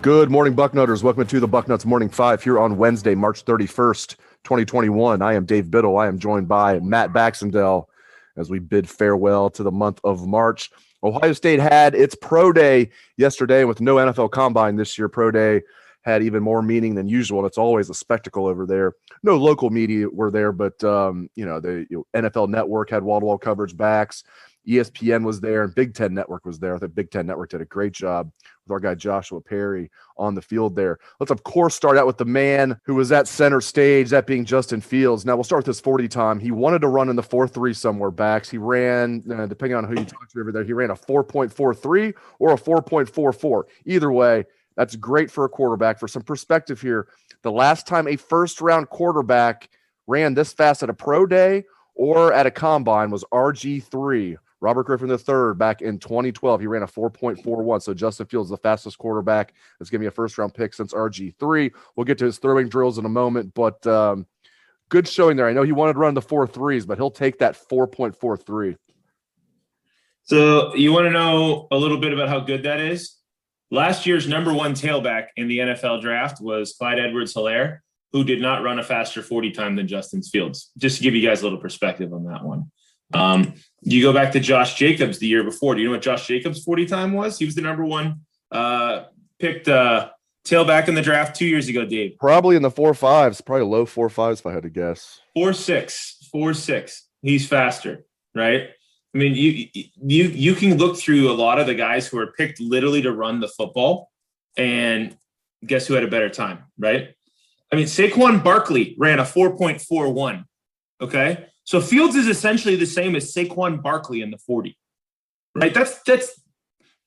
Good morning, Bucknutters. Welcome to the Bucknuts Morning Five here on Wednesday, March 31st, 2021. I am Dave Biddle. I am joined by Matt Baxendell as we bid farewell to the month of March. Ohio State had its pro day yesterday with no NFL combine this year. Pro day had even more meaning than usual, and it's always a spectacle over there. No local media were there, but the NFL Network had wall-to-wall coverage backs. ESPN was there, and Big Ten Network was there. I think Big Ten Network did a great job with our guy Joshua Perry on the field there. Let's, of course, start out with the man who was at center stage, that being Justin Fields. Now, we'll start with this 40 time. He wanted to run in the 4.3 somewhere backs. He ran, depending on who you talk to over there, he ran a 4.43 or a 4.44. Either way, that's great for a quarterback. For some perspective here, the last time a first-round quarterback ran this fast at a pro day or at a combine was RG3. Robert Griffin III back in 2012. He ran a 4.41. So Justin Fields is the fastest quarterback that's going to be a first-round pick since RG3. We'll get to his throwing drills in a moment, but good showing there. I know he wanted to run the 4.3s, but he'll take that 4.43. So you want to know a little bit about how good that is? Last year's number one tailback in the NFL draft was Clyde Edwards-Helaire, who did not run a faster 40 time than Justin Fields. Just to give you guys a little perspective on that one. You go back to Josh Jacobs the year before. Do you know what Josh Jacobs' 40 time was? He was the number one picked tailback in the draft 2 years ago, Dave. Probably in the 4.5s, probably low 4.5s if I had to guess. 4.6. He's faster, right? I mean, you can look through a lot of the guys who are picked literally to run the football, and guess who had a better time, right? I mean, Saquon Barkley ran a 4.41, okay? So Fields is essentially the same as Saquon Barkley in the 40, right? That's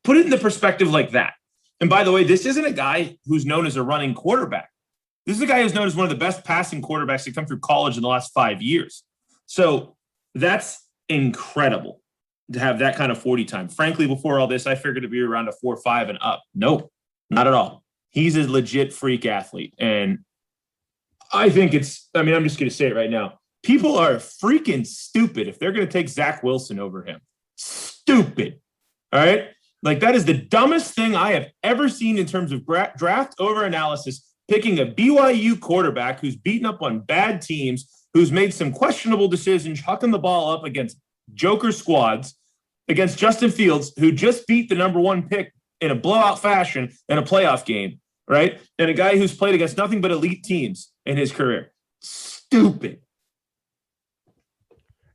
put it in the perspective like that. And by the way, this isn't a guy who's known as a running quarterback. This is a guy who's known as one of the best passing quarterbacks to come through college in the last 5 years. So that's incredible to have that kind of 40 time. Frankly, before all this, I figured it'd be around a 4.5 and up. Nope, not at all. He's a legit freak athlete. And I think I'm just going to say it right now. People are freaking stupid if they're going to take Zach Wilson over him. Stupid. All right? Like, that is the dumbest thing I have ever seen in terms of draft over analysis, picking a BYU quarterback who's beaten up on bad teams, who's made some questionable decisions, hucking the ball up against joker squads, against Justin Fields, who just beat the number one pick in a blowout fashion in a playoff game, right? And a guy who's played against nothing but elite teams in his career. Stupid.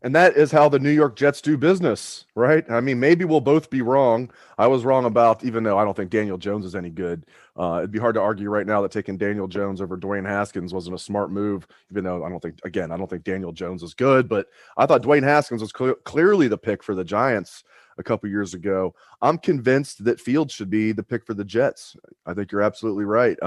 And that is how the New York Jets do business, right? I mean, maybe we'll both be wrong. I was wrong about, even though I don't think Daniel Jones is any good. It'd be hard to argue right now that taking Daniel Jones over Dwayne Haskins wasn't a smart move, even though I don't think Daniel Jones is good. But I thought Dwayne Haskins was clearly the pick for the Giants a couple years ago. I'm convinced that Fields should be the pick for the Jets. I think you're absolutely right.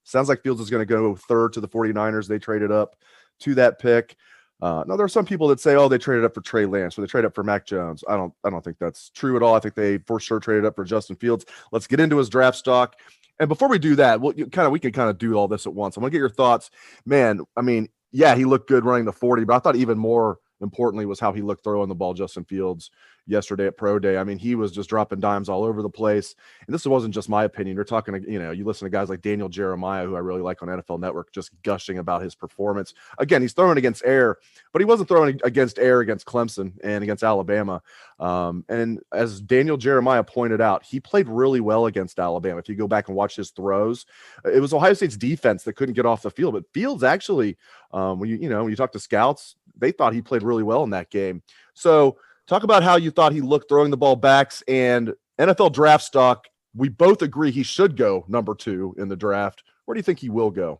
Sounds like Fields is going to go third to the 49ers. They traded up to that pick. Now, there are some people that say, oh, they traded up for Trey Lance, or they traded up for Mac Jones. I don't think that's true at all. I think they for sure traded up for Justin Fields. Let's get into his draft stock. And before we do that, we can kind of do all this at once. I want to get your thoughts. Man, I mean, yeah, he looked good running the 40, but I thought even more importantly was how he looked throwing the ball, Justin Fields, yesterday at Pro Day. I mean, he was just dropping dimes all over the place. And this wasn't just my opinion. You're talking, you listen to guys like Daniel Jeremiah, who I really like on NFL Network, just gushing about his performance. Again, he's throwing against air, but he wasn't throwing against air against Clemson and against Alabama. And as Daniel Jeremiah pointed out, he played really well against Alabama. If you go back and watch his throws, it was Ohio State's defense that couldn't get off the field. But Fields actually, when you talk to scouts, they thought he played really well in that game. So talk about how you thought he looked throwing the ball backs, and NFL draft stock. We both agree he should go number 2 in the draft. Where do you think he will go?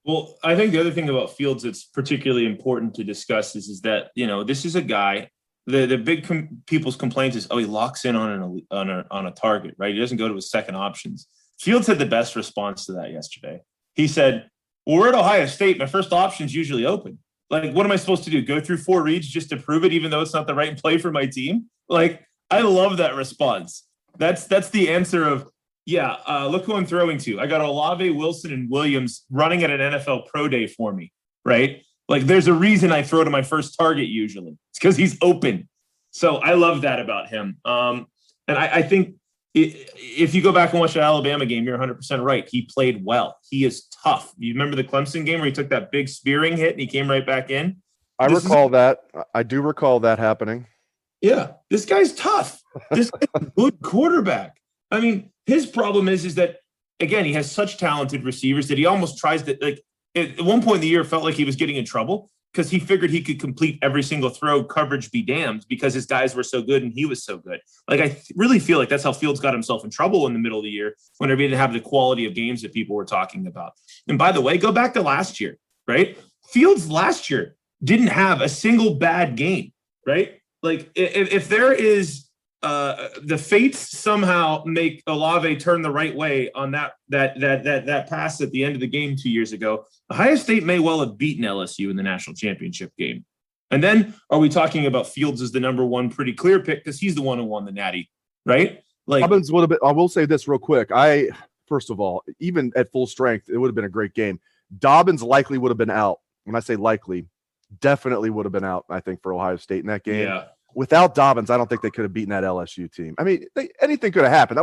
Well, I think the other thing about Fields that's particularly important to discuss is that, this is a guy, the big people's complaints is, he locks in on a target, right? He doesn't go to his second options. Fields had the best response to that yesterday. He said, well, we're at Ohio State. My first option is usually open. Like, what am I supposed to do? Go through 4 reads just to prove it, even though it's not the right play for my team? Like, I love that response. That's the answer of, look who I'm throwing to. I got Olave, Wilson, and Williams running at an NFL pro day for me, right? Like, there's a reason I throw to my first target usually. It's because he's open. So I love that about him. And I think if you go back and watch the Alabama game, you're 100% right. He played well. He is tough. You remember the Clemson game where he took that big spearing hit and he came right back in? I do recall that happening. Yeah, this guy's tough. This guy's a good quarterback. I mean, his problem is that, again, he has such talented receivers that he almost tries to, like, at one point in the year, felt like he was getting in trouble because he figured he could complete every single throw, coverage be damned, because his guys were so good and he was so good. Like, I really feel like that's how Fields got himself in trouble in the middle of the year whenever he didn't have the quality of games that people were talking about. And by the way, go back to last year, right? Fields last year didn't have a single bad game, right? Like, if there is the fates somehow make Olave turn the right way on that pass at the end of the game 2 years ago, Ohio State may well have beaten LSU in the national championship game. And then are we talking about Fields as the number one pretty clear pick because he's the one who won the Natty, right? Like, Dobbins would have been. I will say this real quick. First of all, even at full strength, it would have been a great game. Dobbins likely would have been out. When I say likely, definitely would have been out, I think, for Ohio State in that game. Yeah. Without Dobbins, I don't think they could have beaten that LSU team. I mean, anything could have happened.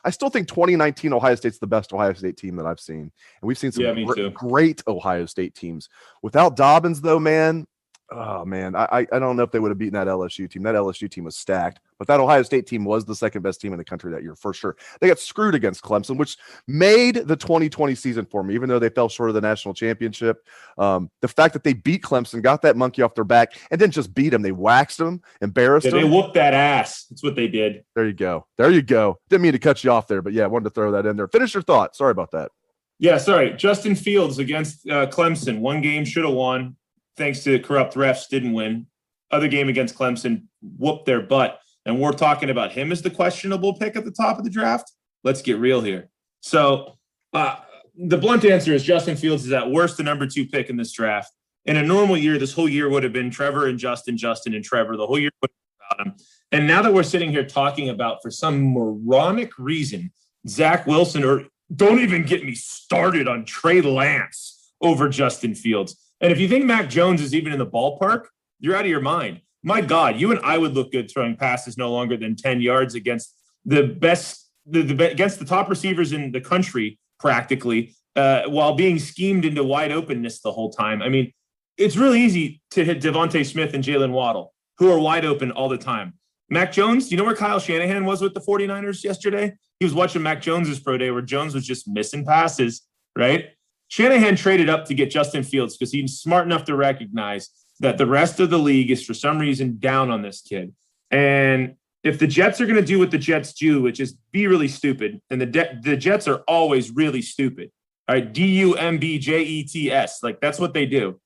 I still think 2019 Ohio State's the best Ohio State team that I've seen. And we've seen some great Ohio State teams. Without Dobbins, though, man, I don't know if they would have beaten that LSU team. That LSU team was stacked, but that Ohio State team was the second best team in the country that year for sure. They got screwed against Clemson, which made the 2020 season for me, even though they fell short of the national championship. The fact that they beat Clemson, got that monkey off their back, and then just beat them. They waxed them, embarrassed them. They whooped that ass. That's what they did. There you go. Didn't mean to cut you off there, but yeah, I wanted to throw that in there. Finish your thought. Sorry about that. Yeah, sorry. Justin Fields against Clemson. One game, should have won. Thanks to corrupt refs, didn't win. Other game against Clemson, whooped their butt. And we're talking about him as the questionable pick at the top of the draft. Let's get real here. So the blunt answer is Justin Fields is at worst the number 2 pick in this draft. In a normal year, this whole year would have been Trevor and Justin and Trevor. The whole year would have been about him. And now that we're sitting here talking about, for some moronic reason, Zach Wilson, or don't even get me started on Trey Lance over Justin Fields. And if you think Mac Jones is even in the ballpark, you're out of your mind. My God, you and I would look good throwing passes no longer than 10 yards against the best, against the top receivers in the country, practically, while being schemed into wide openness the whole time. I mean, it's really easy to hit Devontae Smith and Jalen Waddle, who are wide open all the time. Mac Jones, do you know where Kyle Shanahan was with the 49ers yesterday? He was watching Mac Jones's pro day where Jones was just missing passes, right? Shanahan traded up to get Justin Fields because he's smart enough to recognize that the rest of the league is for some reason down on this kid. And if the Jets are going to do what the Jets do, which is be really stupid, and the Jets are always really stupid, all right, DUMBJETS, like that's what they do,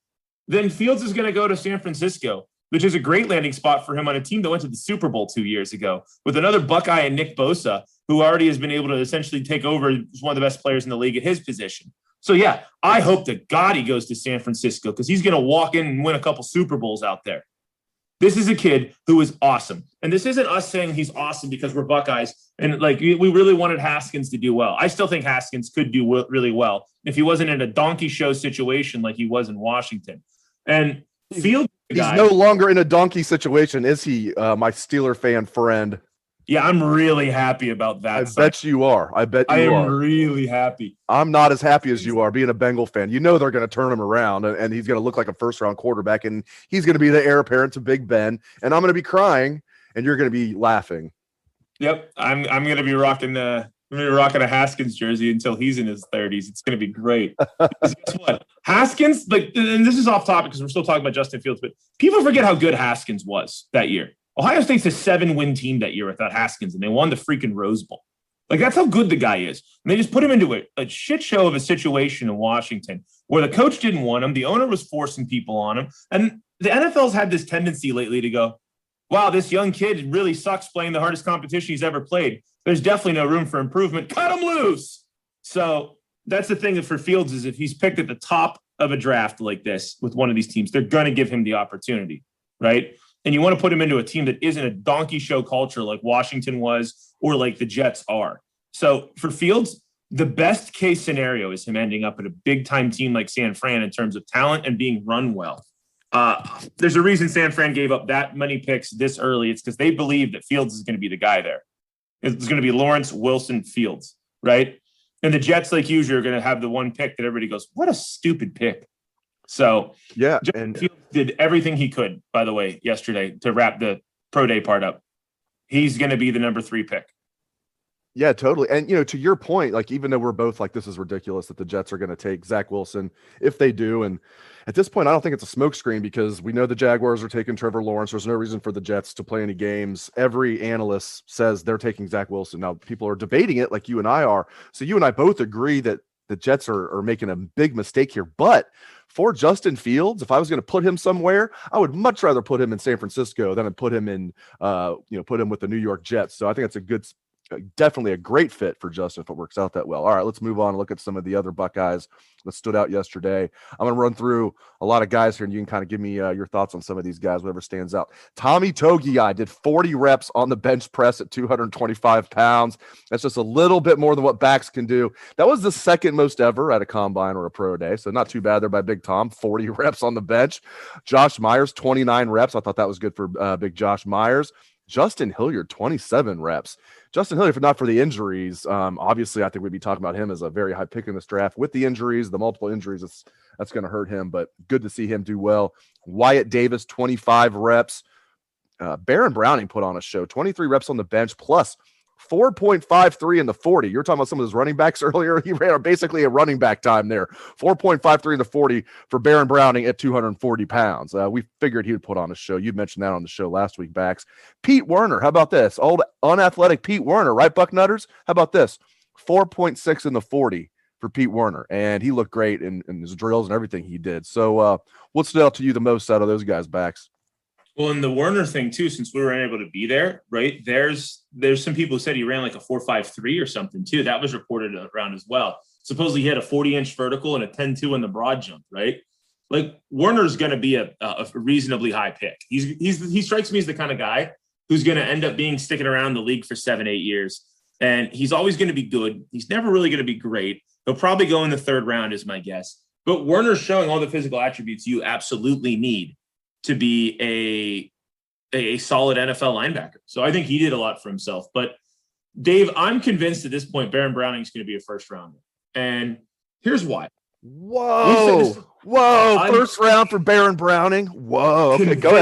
then Fields is going to go to San Francisco, which is a great landing spot for him on a team that went to the Super Bowl 2 years ago with another Buckeye and Nick Bosa, who already has been able to essentially take over as one of the best players in the league at his position. So, yeah, I hope to God he goes to San Francisco because he's going to walk in and win a couple Super Bowls out there. This is a kid who is awesome. And this isn't us saying he's awesome because we're Buckeyes. And, like, we really wanted Haskins to do well. I still think Haskins could do really well if he wasn't in a donkey show situation like he was in Washington. And Fields, he's no longer in a donkey situation, is he, my Steeler fan friend? Yeah, I'm really happy about that. I bet you are. I am really happy. I'm not as happy as you are being a Bengal fan. You know they're going to turn him around, and he's going to look like a first-round quarterback, and he's going to be the heir apparent to Big Ben, and I'm going to be crying, and you're going to be laughing. Yep, I'm going to be rocking a Haskins jersey until he's in his 30s. It's going to be great. Guess what? Haskins, like, and this is off topic because we're still talking about Justin Fields, but people forget how good Haskins was that year. Ohio State's a 7-win team that year without Haskins, and they won the freaking Rose Bowl. Like, that's how good the guy is. And they just put him into a shit show of a situation in Washington where the coach didn't want him. The owner was forcing people on him. And the NFL's had this tendency lately to go, wow, this young kid really sucks playing the hardest competition he's ever played. There's definitely no room for improvement. Cut him loose. So that's the thing for Fields is if he's picked at the top of a draft like this with one of these teams, they're going to give him the opportunity, right? And you want to put him into a team that isn't a donkey show culture like Washington was or like the Jets are. So for Fields, the best case scenario is him ending up at a big time team like San Fran in terms of talent and being run well. There's a reason San Fran gave up that many picks this early. It's because they believe that Fields is going to be the guy there. It's going to be Lawrence, Wilson, Fields, right? And the Jets, like usual, are going to have the one pick that everybody goes, what a stupid pick. So yeah, and Fields did everything he could, by the way, yesterday to wrap the pro day part up. He's going to be the number 3 pick. Yeah, totally. And, to your point, like, even though we're both like, this is ridiculous that the Jets are going to take Zach Wilson, if they do. And at this point, I don't think it's a smokescreen because we know the Jaguars are taking Trevor Lawrence. There's no reason for the Jets to play any games. Every analyst says they're taking Zach Wilson. Now, people are debating it like you and I are. So you and I both agree that the Jets are making a big mistake here. But for Justin Fields, if I was going to put him somewhere, I would much rather put him in San Francisco than put him in, put him with the New York Jets. So I think that's definitely a great fit for Justin if it works out that well. All right, let's move on and look at some of the other Buckeyes that stood out yesterday. I'm going to run through a lot of guys here, and you can kind of give me your thoughts on some of these guys, whatever stands out. Tommy Togiai did 40 reps on the bench press at 225 pounds. That's just a little bit more than what backs can do. That was the second most ever at a combine or a pro day, so not too bad there by Big Tom. 40 reps on the bench. Josh Myers, 29 reps. I thought that was good for Big Josh Myers. Justin Hilliard, 27 reps. Justin Hilliard, if not for the injuries, obviously I think we'd be talking about him as a very high pick in this draft. With the injuries, the multiple injuries, that's going to hurt him, but good to see him do well. Wyatt Davis, 25 reps. Baron Browning put on a show, 23 reps on the bench, plus 4.53 in the 40. You were talking about some of those running backs earlier. He ran basically a running back time there. 4.53 in the 40 for Baron Browning at 240 pounds. We figured he would put on a show. You mentioned that on the show last week, Bax. Pete Werner, how about this? Old unathletic Pete Werner, right, Bucknutters? How about this? 4.6 in the 40 for Pete Werner. And he looked great in his drills and everything he did. So what stood out to you the most out of those guys, Bax? Well, and the Werner thing too, since we weren't able to be there, right? There's some people who said he ran like a 4.53 or something too. That was reported around as well. Supposedly he had a 40-inch vertical and a 10.2 in the broad jump, right? Like Werner's going to be a reasonably high pick. He strikes me as the kind of guy who's going to end up sticking around the league for 7-8 years. And he's always going to be good. He's never really going to be great. He'll probably go in the 3rd round is my guess. But Werner's showing all the physical attributes you absolutely need to be a solid NFL linebacker. So I think he did a lot for himself. But Dave, I'm convinced at this point, Baron Browning is going to be a 1st rounder. And here's why. Whoa. First round for Baron Browning. Whoa. Okay, go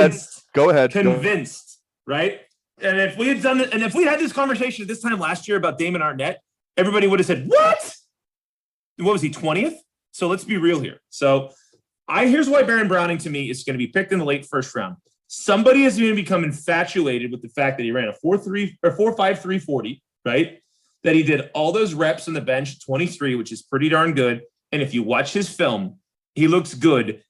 ahead. Convinced, right? And if we had this conversation at this time last year about Damon Arnett, everybody would have said, what? What was he, 20th? So let's be real here. So here's why Baron Browning to me is going to be picked in the late 1st round. Somebody is going to become infatuated with the fact that he ran a 4.53 40, right? That he did all those reps on the bench, 23, which is pretty darn good. And if you watch his film, he looks good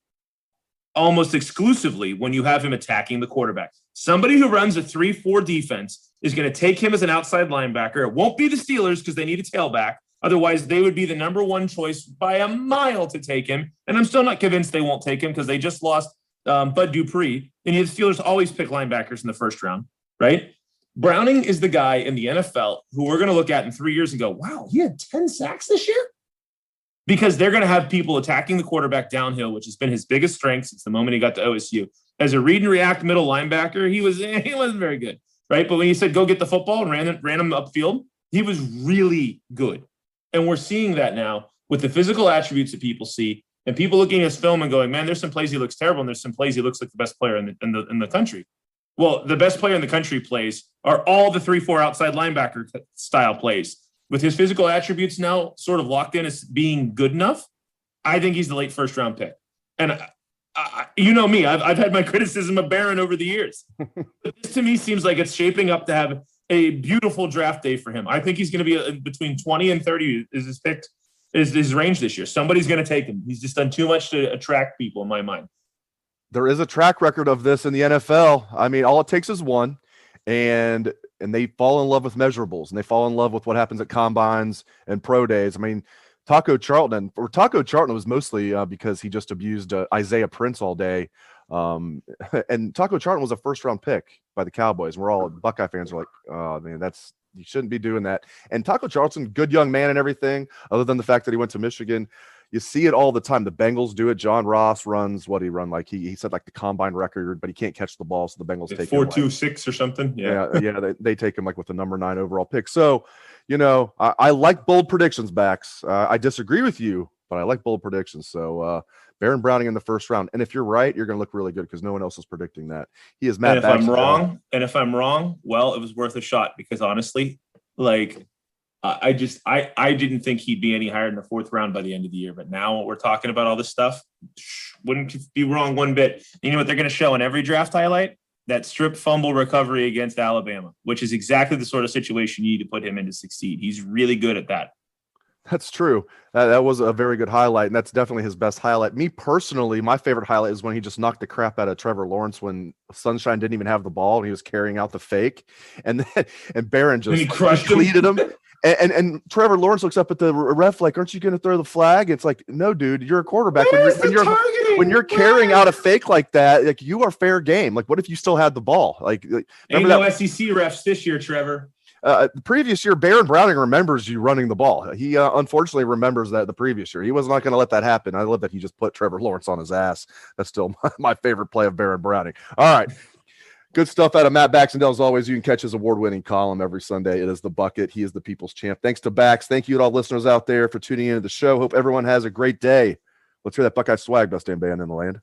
almost exclusively when you have him attacking the quarterback. Somebody who runs a 3-4 defense is going to take him as an outside linebacker. It won't be the Steelers because they need a tailback. Otherwise, they would be the number 1 choice by a mile to take him. And I'm still not convinced they won't take him because they just lost Bud Dupree. And the Steelers always pick linebackers in the 1st round, right? Browning is the guy in the NFL who we're going to look at in 3 years and go, wow, he had 10 sacks this year? Because they're going to have people attacking the quarterback downhill, which has been his biggest strength since the moment he got to OSU. As a read and react middle linebacker, he wasn't very good, right? But when he said go get the football and ran him upfield, he was really good. And we're seeing that now with the physical attributes that people see and people looking at his film and going, man, there's some plays he looks terrible and there's some plays he looks like the best player in the country. Well, the best player in the country plays are all the 3-4 outside linebacker style plays. With his physical attributes now sort of locked in as being good enough, I think he's the late 1st round pick. And you know me, I've had my criticism of Barron over the years. But this to me seems like it's shaping up to have a beautiful draft day for him. I think he's going to be between 20 and 30 is his pick, is his range this year. Somebody's going to take him. He's just done too much to attract people in my mind. There is a track record of this in the NFL. I mean, all it takes is one, and they fall in love with measurables, and they fall in love with what happens at combines and pro days. I mean, Taco Charlton, or Taco Charlton was mostly because he just abused Isaiah Prince all day. And Taco Charlton was a first-round pick by the Cowboys. We're all Buckeye fans are like, oh man, you shouldn't be doing that. And Taco Charlton, good young man and everything, other than the fact that he went to Michigan. You see it all the time. The Bengals do it. John Ross runs what he run like he said like the combine record, but he can't catch the ball, so the Bengals take 4.26 or something. Yeah. They take him like with the number 9 overall pick. So, I like bold predictions, Bax. I disagree with you, but I like bold predictions. So, Baron Browning in the first round, and if you're right, you're going to look really good because no one else is predicting that. He is Matt. And if I'm wrong, well, it was worth a shot because honestly, like. I didn't think he'd be any higher in the 4th round by the end of the year. But now we're talking about all this stuff. Wouldn't be wrong one bit. You know what they're going to show in every draft highlight? That strip fumble recovery against Alabama, which is exactly the sort of situation you need to put him in to succeed. He's really good at that. That's true. That was a very good highlight, and that's definitely his best highlight. Me personally, my favorite highlight is when he just knocked the crap out of Trevor Lawrence when Sunshine didn't even have the ball and he was carrying out the fake, and Barron just cleated him. And Trevor Lawrence looks up at the ref like, "Aren't you going to throw the flag?" It's like, "No, dude, you're a quarterback. When you're carrying out a fake like that, like you are fair game. Like, what if you still had the ball? Like ain't no SEC refs this year, Trevor." The previous year, Baron Browning remembers you running the ball. He unfortunately remembers that the previous year. He was not going to let that happen. I love that he just put Trevor Lawrence on his ass. That's still my favorite play of Baron Browning. All right. Good stuff out of Matt Baxendell. As always, you can catch his award-winning column every Sunday. It is The Bucket. He is the people's champ. Thanks to Bax. Thank you to all listeners out there for tuning into the show. Hope everyone has a great day. Let's hear that Buckeye swag, best damn band in the land.